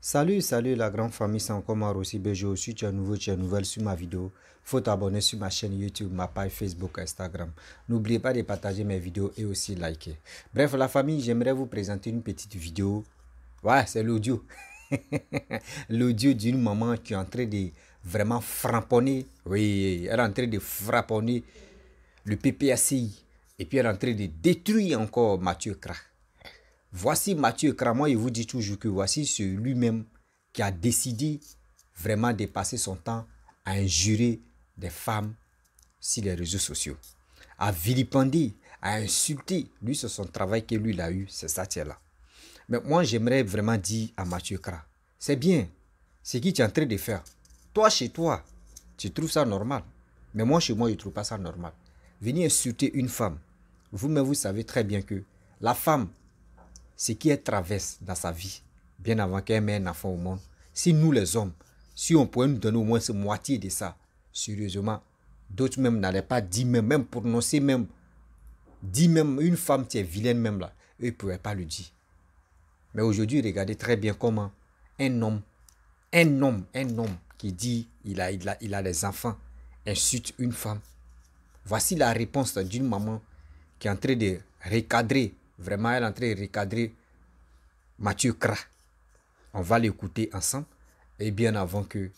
Salut la grande famille, c'est encore moi aussi Bejo. Si tu es nouveau, tu es nouvelle sur ma vidéo, faut t'abonner sur ma chaîne YouTube, ma page Facebook, Instagram. N'oubliez pas de partager mes vidéos et aussi liker. Bref, la famille, j'aimerais vous présenter une petite vidéo. Ouais, c'est l'audio. L'audio d'une maman qui est en train de vraiment frapponner. Oui, elle est en train de frapponner le PPACI. Et puis elle est en train de détruire encore Mathieu Kra. Voici Mathieu Kra, moi il vous dit toujours que voici celui-même qui a décidé vraiment de passer son temps à injurer des femmes sur les réseaux sociaux, à vilipender, à insulter. Lui, c'est son travail que lui, il a eu, c'est ça, tiens là. Mais moi, j'aimerais vraiment dire à Mathieu Kra, c'est bien, ce que tu es en train de faire. Toi, chez toi, tu trouves ça normal. Mais moi, chez moi, je ne trouve pas ça normal. Venir insulter une femme, vous-même, vous savez très bien que la femme, ce qui est traverse dans sa vie, bien avant qu'elle mette un enfant au monde, si nous les hommes, si on pouvait nous donner au moins cette moitié de ça, sérieusement, d'autres même n'allaient pas dire même prononcer même, dire même une femme qui est vilaine même là, eux ne pouvaient pas le dire. Mais aujourd'hui, regardez très bien comment un homme qui dit il a des enfants insulte une femme. Voici la réponse d'une maman qui est en train de recadrer, vraiment elle est en train de recadrer Mathieu Kra. On va l'écouter ensemble et bien avant que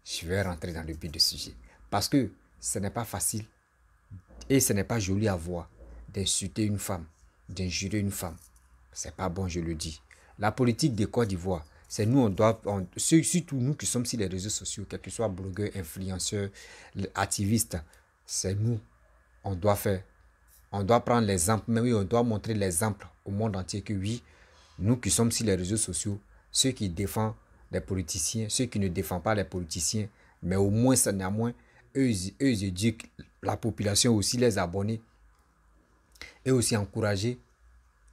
je vais rentrer dans le but du sujet. Parce que ce n'est pas facile et ce n'est pas joli à voir d'insulter une femme, d'injurer une femme. C'est pas bon, je le dis. La politique de Côte d'Ivoire, c'est nous, surtout nous qui sommes sur les réseaux sociaux, quels que soient blogueurs, influenceurs, activistes, c'est nous, on doit faire. On doit prendre l'exemple, mais oui, on doit montrer l'exemple au monde entier que oui, nous qui sommes sur les réseaux sociaux, ceux qui défendent les politiciens, ceux qui ne défendent pas les politiciens, mais au moins, néanmoins, eux, ils éduquent la population aussi, les abonnés, et aussi encourager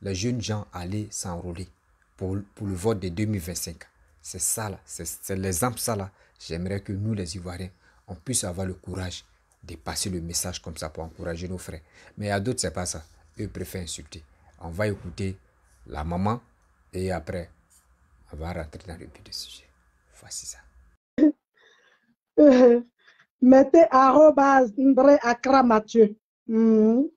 les jeunes gens à aller s'enrôler pour le vote de 2025. C'est ça là, c'est l'exemple ça là. J'aimerais que nous les Ivoiriens, on puisse avoir le courage de passer le message comme ça pour encourager nos frères. Mais à d'autres, c'est pas ça. Eux préfèrent insulter. On va écouter la maman et après, on va rentrer dans le but du sujet. Voici ça. Mettez arrobase Ndré Accra Mathieu. Je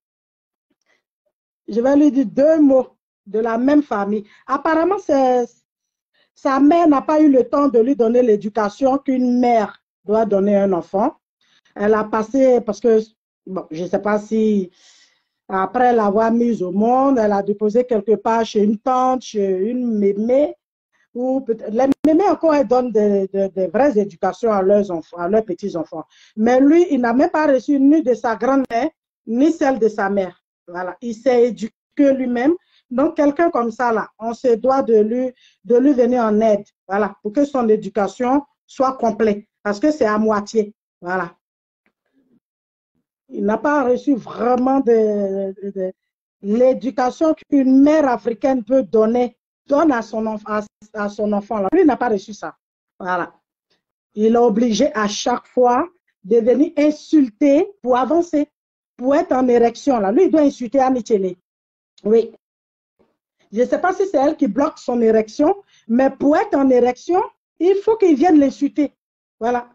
vais lui dire deux mots de la même famille. Apparemment, sa mère n'a pas eu le temps de lui donner l'éducation qu'une mère doit donner à un enfant. Elle a passé, parce que, bon, je ne sais pas si, après l'avoir mise au monde, elle a déposé quelque part chez une tante, chez une mémé, ou les mémés encore, elles donnent des vraies éducations à leurs enfants, à leurs petits-enfants. Mais lui, il n'a même pas reçu ni de sa grand-mère, ni celle de sa mère. Voilà, il s'est éduqué lui-même. Donc, quelqu'un comme ça, là, on se doit de lui venir en aide, voilà, pour que son éducation soit complète, parce que c'est à moitié. Voilà. Il n'a pas reçu vraiment de l'éducation qu'une mère africaine peut donne à son enfant. Là. Lui, il n'a pas reçu ça. Voilà. Il est obligé à chaque fois de venir insulter pour avancer, pour être en érection. Là. Lui, il doit insulter Annie Tchele. Oui. Je ne sais pas si c'est elle qui bloque son érection, mais pour être en érection, il faut qu'il vienne l'insulter. Voilà.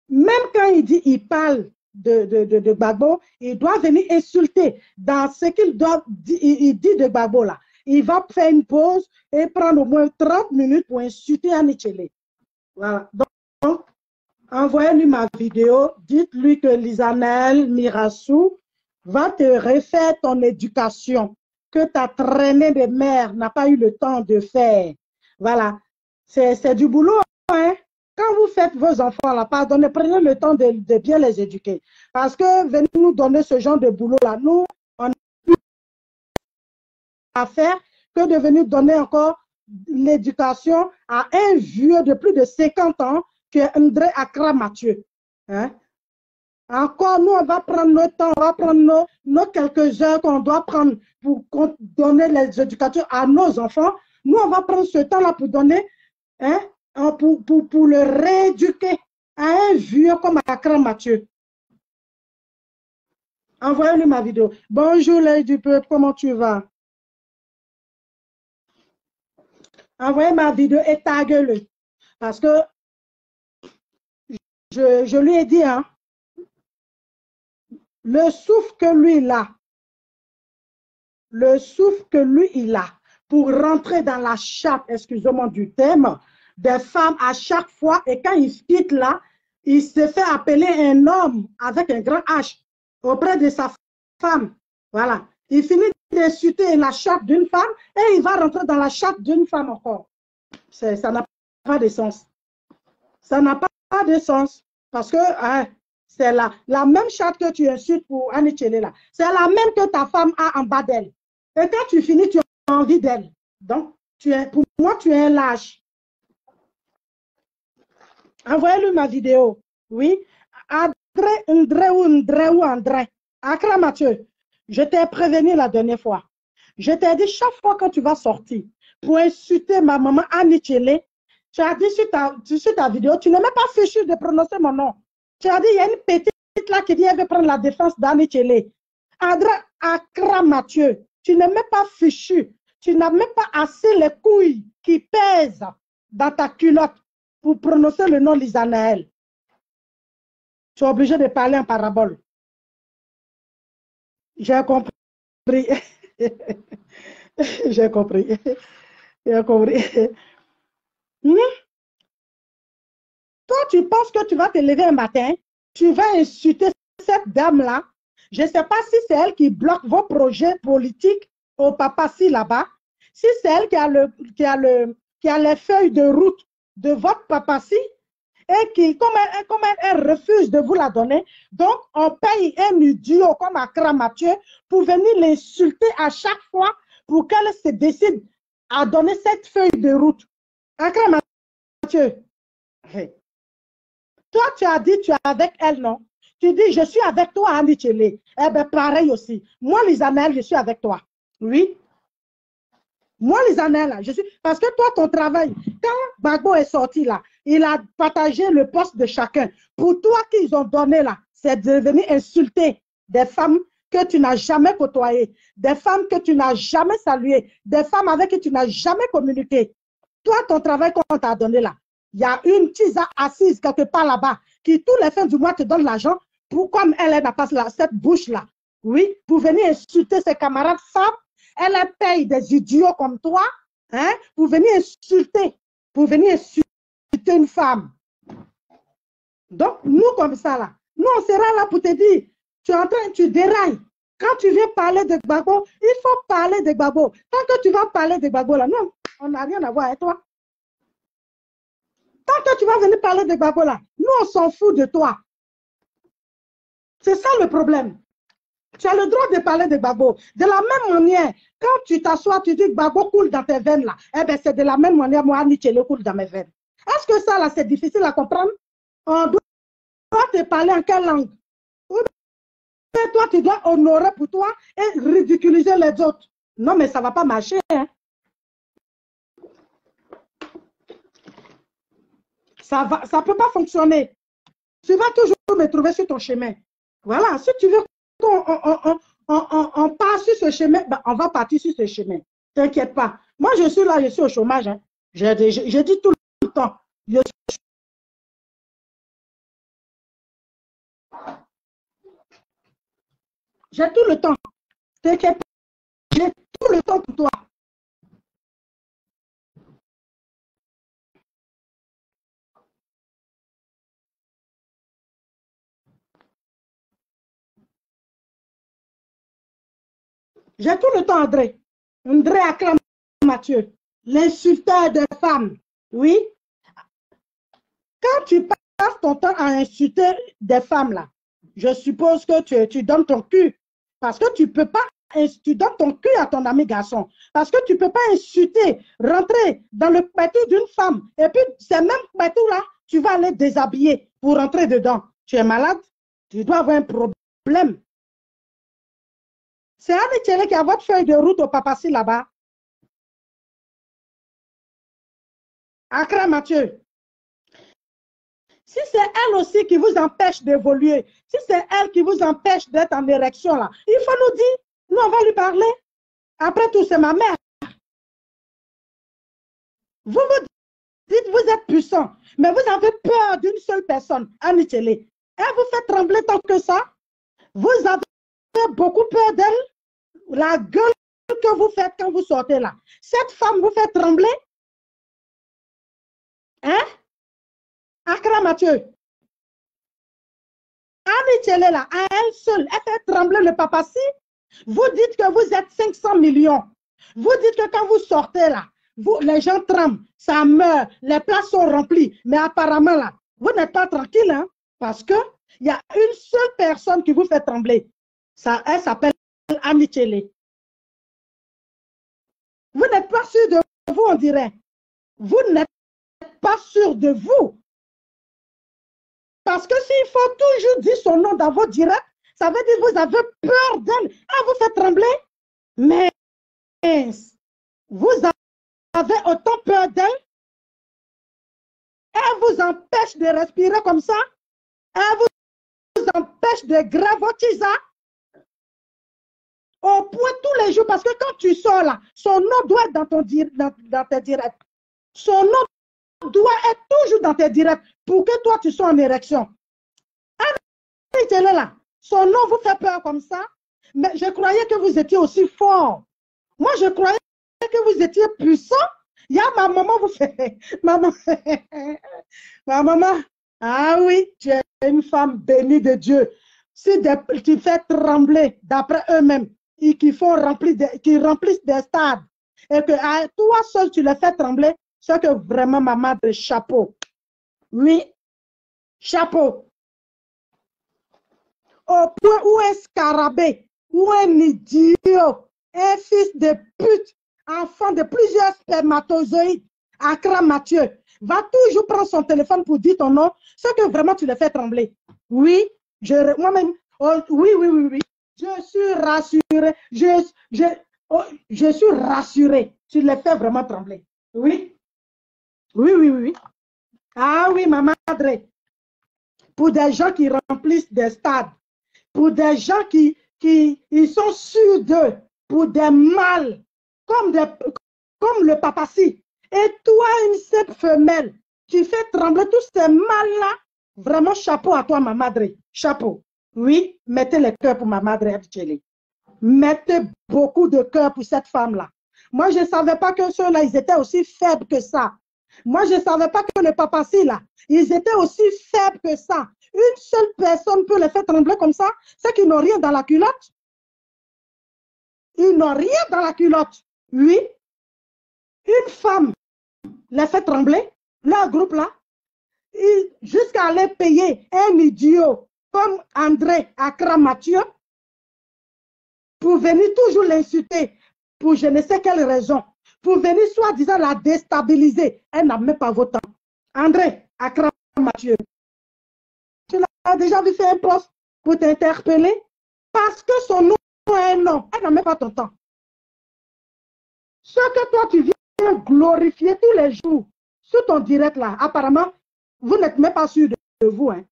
Même quand il parle de Gbagbo, il doit venir insulter dans ce qu'il il dit de Gbagbo là. Il va faire une pause et prendre au moins 30 minutes pour insulter Annie Tchele. Voilà. Donc, envoyez-lui ma vidéo, dites-lui que Lisanel Mirassou va te refaire ton éducation, que ta traînée de mère n'a pas eu le temps de faire. Voilà. C'est du boulot, hein? Quand vous faites vos enfants, là, pardonnez, prenez le temps de bien les éduquer. Parce que venez nous donner ce genre de boulot-là. Nous, on n'a plus à faire que de venir donner encore l'éducation à un vieux de plus de 50 ans que Ndré Accra Mathieu. Hein? Encore, nous, on va prendre notre temps, on va prendre nos quelques heures qu'on doit prendre pour donner les éducations à nos enfants. Nous, on va prendre ce temps-là pour donner, hein, pour le rééduquer à un vieux comme Accra Mathieu. Envoyez-lui ma vidéo. Bonjour, l'œil du peuple, comment tu vas? Envoyez ma vidéo et taguez-le. Parce que je lui ai dit, hein, le souffle que lui, il a, le souffle que lui, il a, pour rentrer dans la chatte, excusez-moi du thème, des femmes à chaque fois, et quand il quitte là, il se fait appeler un homme avec un grand H auprès de sa femme. Voilà. Il finit d'insulter la chatte d'une femme et il va rentrer dans la chatte d'une femme encore. Ça n'a pas de sens. Ça n'a pas de sens. Parce que hein, c'est la même chatte que tu insultes pour Annie Tchelé là. C'est la même que ta femme a en bas d'elle. Et quand tu finis, tu as envie d'elle. Donc, pour moi, tu es un lâche. Envoyez-lui ma vidéo. Oui. André. Accra Mathieu, je t'ai prévenu la dernière fois. Je t'ai dit chaque fois que tu vas sortir pour insulter ma maman Annie Tchelé, tu as dit sur ta vidéo, tu n'es même pas fichu de prononcer mon nom. Tu as dit, il y a une petite là qui dit, elle veut prendre la défense d'Annie Tchelé. André Accra Mathieu, tu n'es même pas fichu. Tu n'as même pas assez les couilles qui pèsent dans ta culotte pour prononcer le nom Lisanaël. Tu es obligé de parler en parabole. J'ai compris. J'ai compris. J'ai compris. Toi, tu penses que tu vas te lever un matin, tu vas insulter cette dame-là. Je ne sais pas si c'est elle qui bloque vos projets politiques au Papassi là-bas. Si c'est elle qui a les feuilles de route de votre Papassi et qui, comme elle refuse de vous la donner, donc on paye un idiot comme Accra Mathieu pour venir l'insulter à chaque fois pour qu'elle se décide à donner cette feuille de route. Accra Mathieu, hey. Toi, tu as dit, tu es avec elle, non? Tu dis, je suis avec toi, Annie Tchelé. Eh bien, pareil aussi. Moi, Lisanel, je suis avec toi. Oui. Moi, Lisanel, je suis... Parce que toi, ton travail, quand Gbagbo est sorti là, il a partagé le poste de chacun. Pour toi, qu'ils ont donné là, c'est de venir insulter des femmes que tu n'as jamais côtoyées, des femmes que tu n'as jamais saluées, des femmes avec qui tu n'as jamais communiqué. Toi, ton travail qu'on t'a donné là, il y a une tisa assise quelque part là-bas qui, tous les fins du mois, te donne l'argent pour, comme elle n'a pas cette bouche-là, oui, pour venir insulter ses camarades femmes. Elle paye des idiots comme toi, hein, pour venir insulter une femme. Donc, nous, comme ça, là, nous, on sera là pour te dire, tu es en train, tu dérailles. Quand tu viens parler de Gbagbo, il faut parler de Gbagbo. Tant que tu vas parler de Gbagbo, là, non, on n'a rien à voir avec toi. Tant que tu vas venir parler de Gbagbo là, nous on s'en fout de toi. C'est ça le problème. Tu as le droit de parler de Gbagbo. De la même manière, quand tu t'assois, tu dis que Gbagbo coule dans tes veines là, eh bien c'est de la même manière, moi, Annie Tchelé coule dans mes veines. Est-ce que ça là, c'est difficile à comprendre? On doit te parler en quelle langue? Ou bien toi, tu dois honorer pour toi et ridiculiser les autres. Non, mais ça ne va pas marcher. Hein? Ça ne peut pas fonctionner. Tu vas toujours me trouver sur ton chemin. Voilà, si tu veux qu'on passe sur ce chemin, ben, on va partir sur ce chemin. T'inquiète pas. Moi, je suis là, je suis au chômage. Hein. Je dis tout le temps. J'ai tout le temps. T'inquiète pas. J'ai tout le temps pour toi. J'ai tout le temps, André. André Accra Mathieu, l'insulteur de femmes. Oui. Quand tu passes ton temps à insulter des femmes, là, je suppose que tu donnes ton cul. Parce que tu peux pas, tu donnes ton cul à ton ami garçon. Parce que tu ne peux pas insulter, rentrer dans le pétou d'une femme. Et puis, ces mêmes pétous-là, tu vas aller déshabiller pour rentrer dedans. Tu es malade? Tu dois avoir un problème. C'est Annie Tchelé qui a votre feuille de route au Papassi là-bas. Accra Mathieu. Si c'est elle aussi qui vous empêche d'évoluer, si c'est elle qui vous empêche d'être en érection, là, il faut nous dire, nous on va lui parler. Après tout, c'est ma mère. Vous vous dites, vous êtes puissant, mais vous avez peur d'une seule personne, Annie Tchelé. Elle vous fait trembler tant que ça. Vous avez beaucoup peur d'elle. La gueule que vous faites quand vous sortez là. Cette femme vous fait trembler. Hein? Accra Mathieu. Annie Tchelé là, à elle seule, elle fait trembler le papaci. Vous dites que vous êtes 500 millions. Vous dites que quand vous sortez là, les gens tremblent, ça meurt, les places sont remplies. Mais apparemment là, vous n'êtes pas tranquille, hein, parce qu'il y a une seule personne qui vous fait trembler. Ça, elle s'appelle Annie Tchelé. Vous n'êtes pas sûr de vous, on dirait. Vous n'êtes pas sûr de vous. Parce que s'il faut toujours dire son nom dans vos directs, ça veut dire que vous avez peur d'elle. Elle vous fait trembler. Mais vous avez autant peur d'elle. Elle vous empêche de respirer comme ça. Elle vous empêche de gravoter ça. Au point tous les jours, parce que quand tu sors là, son nom doit être dans tes directs. Son nom doit être toujours dans tes directs pour que toi tu sois en érection. Elle est là. Son nom vous fait peur comme ça. Mais je croyais que vous étiez aussi fort. Moi, je croyais que vous étiez puissant. Il y a ma maman vous fait. Maman. Ma maman. Ah oui, tu es une femme bénie de Dieu. Si tu fais trembler d'après eux-mêmes, qui remplissent des stades, et que toi seul tu les fais trembler, c'est que vraiment ma madre, chapeau. Oui, chapeau. Au point où un scarabée, ou un idiot, un fils de pute, enfant de plusieurs spermatozoïdes, Accra Mathieu, va toujours prendre son téléphone pour dire ton nom, c'est que vraiment tu le fais trembler. Oui, moi-même, oh, oui. Je suis rassurée. Je suis rassurée. Tu le fais vraiment trembler. Oui. Oui. Ah oui, ma madre. Pour des gens qui remplissent des stades, pour des gens qui ils sont sûrs d'eux, pour des mâles, comme le papaci. Et toi, une seule femelle, qui fait trembler tous ces mâles-là, vraiment chapeau à toi, ma madre. Chapeau. Oui, mettez les cœurs pour ma madre Adjeli. Mettez beaucoup de cœur pour cette femme-là. Moi, je ne savais pas que ceux-là, ils étaient aussi faibles que ça. Moi, je ne savais pas que les papacis, là, ils étaient aussi faibles que ça. Une seule personne peut les faire trembler comme ça, c'est qu'ils n'ont rien dans la culotte. Ils n'ont rien dans la culotte. Oui, une femme les fait trembler, leur groupe là, jusqu'à aller payer un idiot comme André Accra Mathieu pour venir toujours l'insulter pour je ne sais quelle raison, pour venir soi-disant la déstabiliser. Elle n'a même pas voté. André Accra Mathieu, tu l'as déjà vu faire un poste pour t'interpeller parce que son nom est un nom. Elle n'a même pas ton temps. Ce que toi tu viens glorifier tous les jours sur ton direct là, apparemment, vous n'êtes même pas sûr de vous. Hein.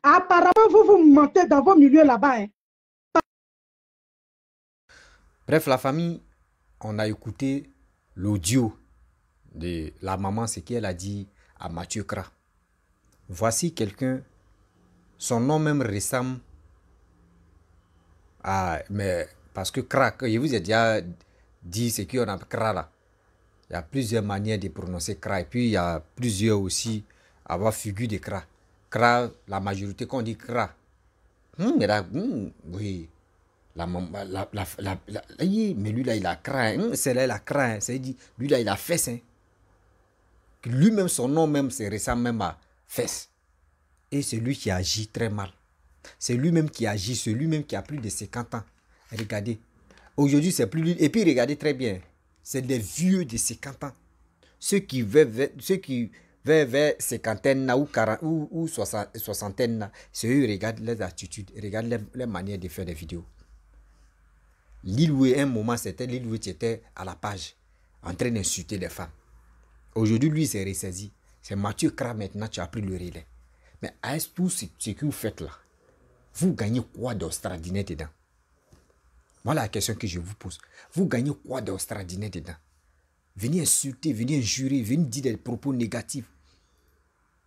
Apparemment, vous mentez dans vos milieux là-bas. Hein. Bref, la famille, on a écouté l'audio de la maman, ce qu'elle a dit à Mathieu Kra. Voici quelqu'un, son nom même ressemble à... Mais parce que Kra, je vous ai déjà dit ce qu'on a Kra là. Il y a plusieurs manières de prononcer Kra. Et puis, il y a plusieurs aussi avoir figure de Kra. Kra, la majorité, quand on dit Kra. Oui. Mais lui là, il a Kra. C'est là, il a Kra. C'est dit, lui là, il a Fesse. Hein. Lui-même, son nom même, c'est ressemble même à Fesse. Et c'est lui qui agit très mal. C'est lui-même qui agit, c'est lui-même qui a plus de 50 ans. Regardez. Aujourd'hui, c'est plus lui. Et puis, regardez très bien. C'est des vieux de 50 ans. Ceux qui veulent vers cinquantaine ou 40 ou soixantaine, c'est eux, regardent les attitudes, regardent les manières de faire des vidéos. Lil Wayne, un moment, c'était Lil Wayne qui était à la page, en train d'insulter les femmes. Aujourd'hui, lui, c'est ressaisi. C'est Mathieu Kra maintenant, tu as pris le relais. Mais avec tout ce que vous faites là, vous gagnez quoi d'extraordinaire dedans? Voilà la question que je vous pose. Vous gagnez quoi d'extraordinaire dedans? venir insulter, venir injurer, venir dire des propos négatifs.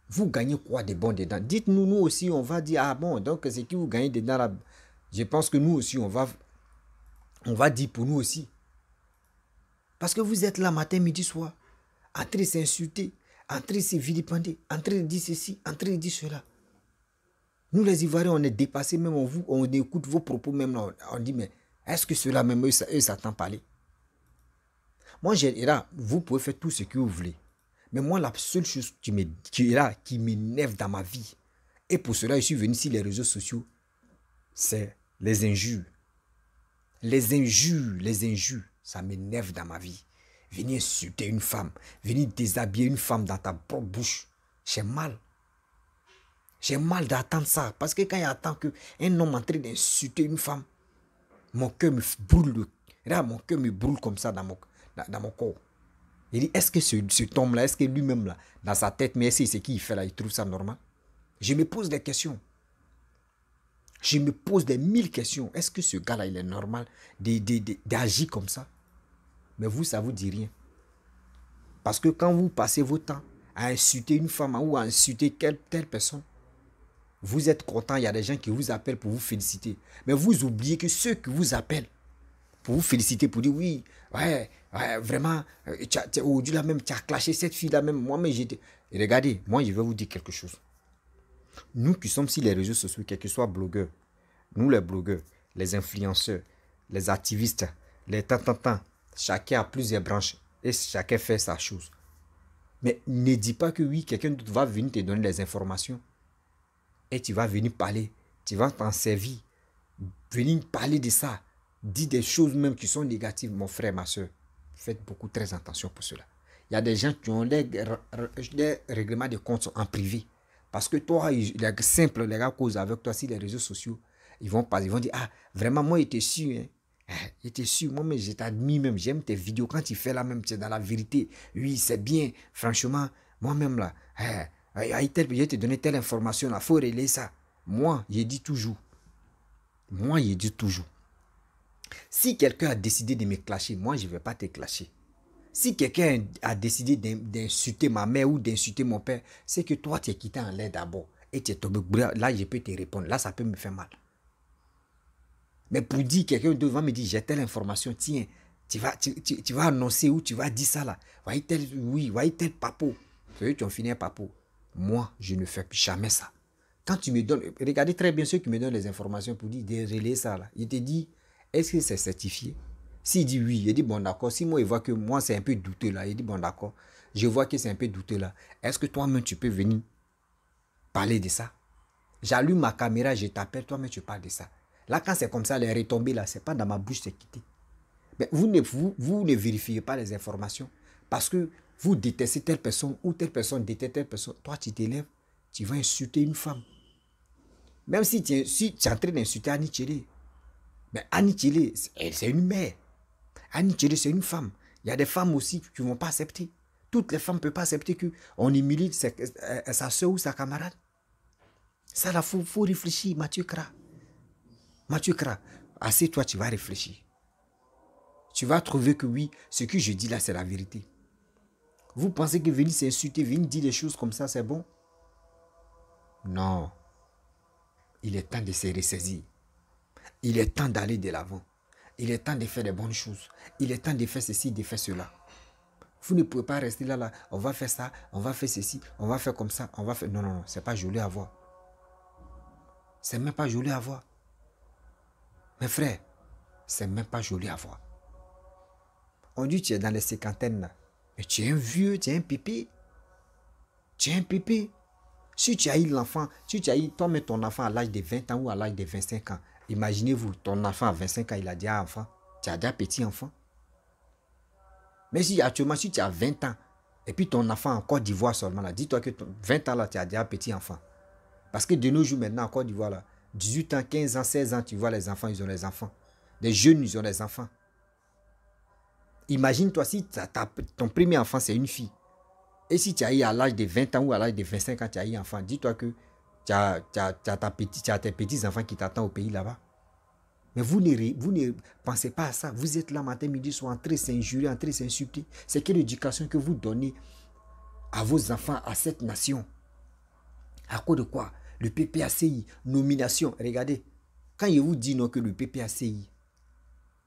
Vous gagnez quoi de bon dedans? Dites-nous, nous aussi, on va dire, ah bon, donc c'est qui vous gagnez dedans là? Je pense que nous aussi, on va dire pour nous aussi. Parce que vous êtes là matin, midi, soir, en train de s'insulter, en train de se vilipender, en train de dire ceci, en train de dire cela. Nous les Ivoiriens, on est dépassés, même on écoute vos propos, même là, on dit, mais est-ce que cela même, eux, ça t'en parler? Moi, là, vous pouvez faire tout ce que vous voulez. Mais moi, la seule chose qui m'énerve dans ma vie, et pour cela, je suis venu sur les réseaux sociaux, c'est les injures. Les injures, ça m'énerve dans ma vie. Venir insulter une femme, venir déshabiller une femme dans ta propre bouche, j'ai mal. J'ai mal d'attendre ça. Parce que quand il attend qu'un homme en train d'insulter une femme, mon cœur me brûle. Là, mon cœur me brûle comme ça dans mon corps. Il dit, est-ce que cet homme-là, est-ce que lui-même, là, dans sa tête, mais c'est ce qu'il fait là, il trouve ça normal? Je me pose des questions. Je me pose des 1000 questions. Est-ce que ce gars-là, il est normal d'agir comme ça? Mais vous, ça ne vous dit rien. Parce que quand vous passez votre temps à insulter une femme ou à insulter telle personne, vous êtes content, il y a des gens qui vous appellent pour vous féliciter. Mais vous oubliez que ceux qui vous appellent pour vous féliciter, pour dire oui, ouais, vraiment, aujourd'hui là même, tu as clashé cette fille-là même, moi-même j'étais... Regardez, moi je vais vous dire quelque chose. Nous qui sommes sur les réseaux sociaux, quels que soient blogueurs, nous les blogueurs, les influenceurs, les activistes, les tant, chacun a plusieurs branches et chacun fait sa chose. Mais ne dis pas que oui, quelqu'un d'autre va venir te donner les informations et tu vas venir parler, tu vas t'en servir, venir parler de ça, dire des choses même qui sont négatives, mon frère, ma soeur. Faites beaucoup très attention pour cela. Il y a des gens qui ont des règlements de compte en privé. Parce que toi, les simples, les gars causent avec toi sur les réseaux sociaux, ils vont dire, ah, vraiment, moi, j'étais sûr, hein. J'étais sûr, moi, mais je t'admire même, j'aime tes vidéos, quand tu fais là même, c'est dans la vérité, oui, c'est bien, franchement, moi-même là, je vais te donner telle information, il faut relayer ça. Moi, je dis toujours, si quelqu'un a décidé de me clasher, moi, je ne vais pas te clasher. Si quelqu'un a décidé d'insulter ma mère ou d'insulter mon père, c'est que toi, tu es quitté en l'air d'abord. Et tu es tombé. Là, je peux te répondre. Là, ça peut me faire mal. Mais pour dire, quelqu'un devant me dire, j'ai telle information, tiens, tu vas annoncer ou tu vas dire ça là. Voyez tel papo. Tu vas finir papo. Moi, je ne fais jamais ça. Quand tu me donnes, regardez très bien ceux qui me donnent les informations pour dire, de relayer ça là. Il te dit, est-ce que c'est certifié? S'il dit oui, il dit bon d'accord. Si moi il voit que moi c'est un peu douteux là, il dit bon d'accord. Je vois que c'est un peu douteux là. Est-ce que toi-même tu peux venir parler de ça? J'allume ma caméra, je t'appelle, toi-même tu parles de ça. Là quand c'est comme ça, les retombées là, c'est pas dans ma bouche, c'est quitté. Mais vous ne vérifiez pas les informations parce que vous détestez telle personne ou telle personne déteste telle personne. Toi tu t'élèves, tu vas insulter une femme. Même si tu es en train d'insulter Annie Tchélé. Mais Annie Tchélé, c'est une mère. Annie Tchélé, c'est une femme. Il y a des femmes aussi qui ne vont pas accepter. Toutes les femmes ne peuvent pas accepter qu'on humilie sa soeur ou sa camarade. Ça, là, faut réfléchir, Mathieu Kra. Mathieu Kra, assieds-toi, tu vas réfléchir. Tu vas trouver que oui, ce que je dis là, c'est la vérité. Vous pensez que venir s'insulter, venir dire des choses comme ça, c'est bon? Non. Il est temps de se ressaisir. Il est temps d'aller de l'avant. Il est temps de faire des bonnes choses. Il est temps de faire ceci, de faire cela. Vous ne pouvez pas rester là. On va faire ça, on va faire ceci, on va faire comme ça, on va faire... Non, c'est pas joli à voir. C'est même pas joli à voir. Mes frères, c'est même pas joli à voir. On dit tu es dans les cinquantaines là. Mais tu es un vieux, tu es un pépé. Tu es un pépé. Si tu as eu l'enfant, si tu as eu toi-même ton enfant à l'âge de 20 ans ou à l'âge de 25 ans, imaginez-vous, ton enfant à 25 ans, il a déjà enfant. Tu as déjà petit enfant. Mais si actuellement, si tu as 20 ans, et puis ton enfant en Côte d'Ivoire seulement, là, dis-toi que 20 ans, là, tu as déjà petit enfant. Parce que de nos jours maintenant, en Côte d'Ivoire, là, 18 ans, 15 ans, 16 ans, tu vois les enfants, ils ont les enfants. Les jeunes, ils ont les enfants. Imagine-toi si ton premier enfant, c'est une fille. Et si tu as eu à l'âge de 20 ans ou à l'âge de 25 ans, tu as eu un enfant, dis-toi que tu as tes petits-enfants qui t'attendent au pays là-bas. Mais vous ne pensez pas à ça. Vous êtes là matin, midi, soir, en train de s'injurer, en train de s'insulter. C'est quelle éducation que vous donnez à vos enfants, à cette nation? À cause de quoi? Le PPACI, nomination. Regardez, quand je vous dis non que le PPACI,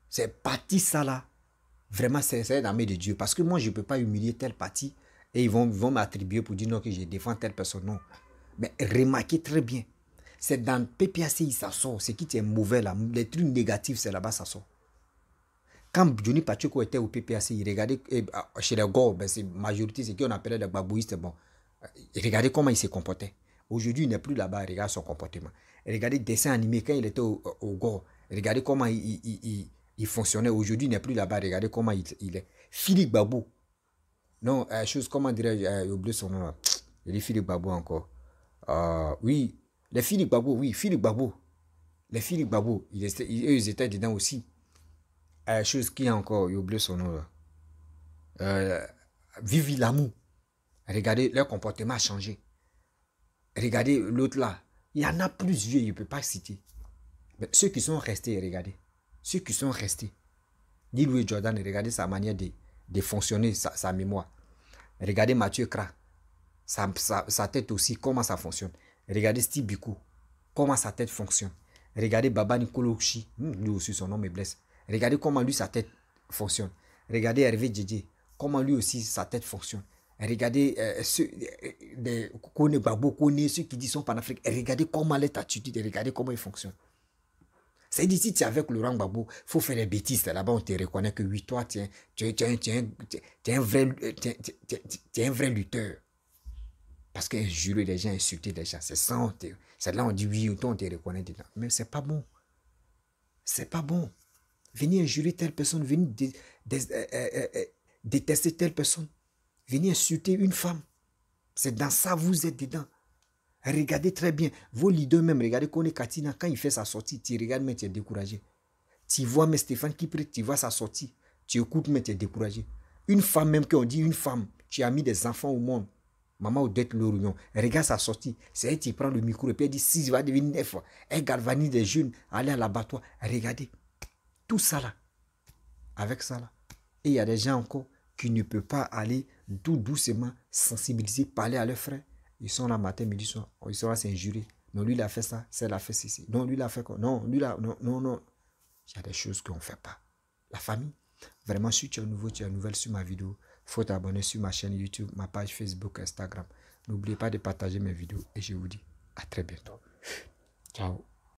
c'est parti ça là, vraiment c'est l'armée de Dieu. Parce que moi, je ne peux pas humilier tel parti et ils vont m'attribuer pour dire non que je défends telle personne. Non. Mais remarquez très bien, c'est dans le PPACI ça sort. Ce qui est mauvais là, les trucs négatifs, c'est là-bas ça sort. Quand Johnny Pacheco était au PPACI, regardez, chez les Gors, ben c'est majorité, c'est qu'on appelait les babouistes. Bon, regardez comment il se comportait. Aujourd'hui, il n'est plus là-bas, regarde son comportement. Regardez le dessin animé quand il était au Gors. Regardez comment il fonctionnait. Aujourd'hui, il n'est plus là-bas, regardez comment il est. Philippe Babou. Non, chose, comment dirais-je, j'ai oublié son nom là. Il dit Philippe Babou encore. Oui, les Philippe Babou, oui, Philippe Babou. Les Philippe Babou, ils étaient dedans aussi. Chose qui est encore, j'ai oublié son nom là. Vivi Lamou. Regardez, leur comportement a changé. Regardez l'autre là. Il y en a plusieurs, je ne peux pas citer. Mais ceux qui sont restés, regardez. Ceux qui sont restés. Ni Louis Jordan, regardez sa manière de fonctionner, sa mémoire. Regardez Mathieu Kra. Sa tête aussi, comment ça fonctionne. Regardez Steve Biko. Comment sa tête fonctionne. Regardez Baba Nikolochi. Lui aussi, son nom me blesse. Regardez comment lui, sa tête fonctionne. Regardez Hervé Djedje. Comment lui aussi, sa tête fonctionne. Regardez ceux qui disent sont panafricains. Regardez comment leur attitude, regardez comment ils fonctionnent. C'est dit, si tu es avec Laurent Gbagbo, il faut faire des bêtises. Là-bas, on te reconnaît que oui, toi, tu es un vrai lutteur. Parce qu'injurer les gens, insulter les gens, c'est là on dit oui, toi, on te reconnaît dedans. Mais c'est pas bon. C'est pas bon. Venir injurer telle personne, venir détester telle personne, venir insulter une femme. C'est dans ça vous êtes dedans. Regardez très bien. Vos leaders même, regardez Kone Katina, quand il fait sa sortie, tu regardes, mais tu es découragé. Tu vois, mais Stéphane Kipré, tu vois sa sortie. Tu écoutes, mais tu es découragé. Une femme même, quand on dit une femme, tu as mis des enfants au monde. Maman Odette Lorion, regarde sa sortie. C'est elle qui prend le micro et puis elle dit 6 va devenir 9. Elle galvanise des jeunes, aller à l'abattoir. Regardez. Tout ça là. Avec ça là. Et il y a des gens encore qui ne peuvent pas aller tout doucement sensibiliser, parler à leurs frères. Ils sont là matin, midi, soir. Ils sont là s'injurer. Non, lui, il a fait ça. C'est l'a fait ceci. Non, lui, il a fait quoi? Non, lui, là, non, non, non. Il y a des choses qu'on ne fait pas. La famille. Vraiment, si tu es nouveau, tu es nouvelle sur ma vidéo, il faut t'abonner sur ma chaîne YouTube, ma page Facebook, Instagram. N'oubliez pas de partager mes vidéos et je vous dis à très bientôt. Ciao.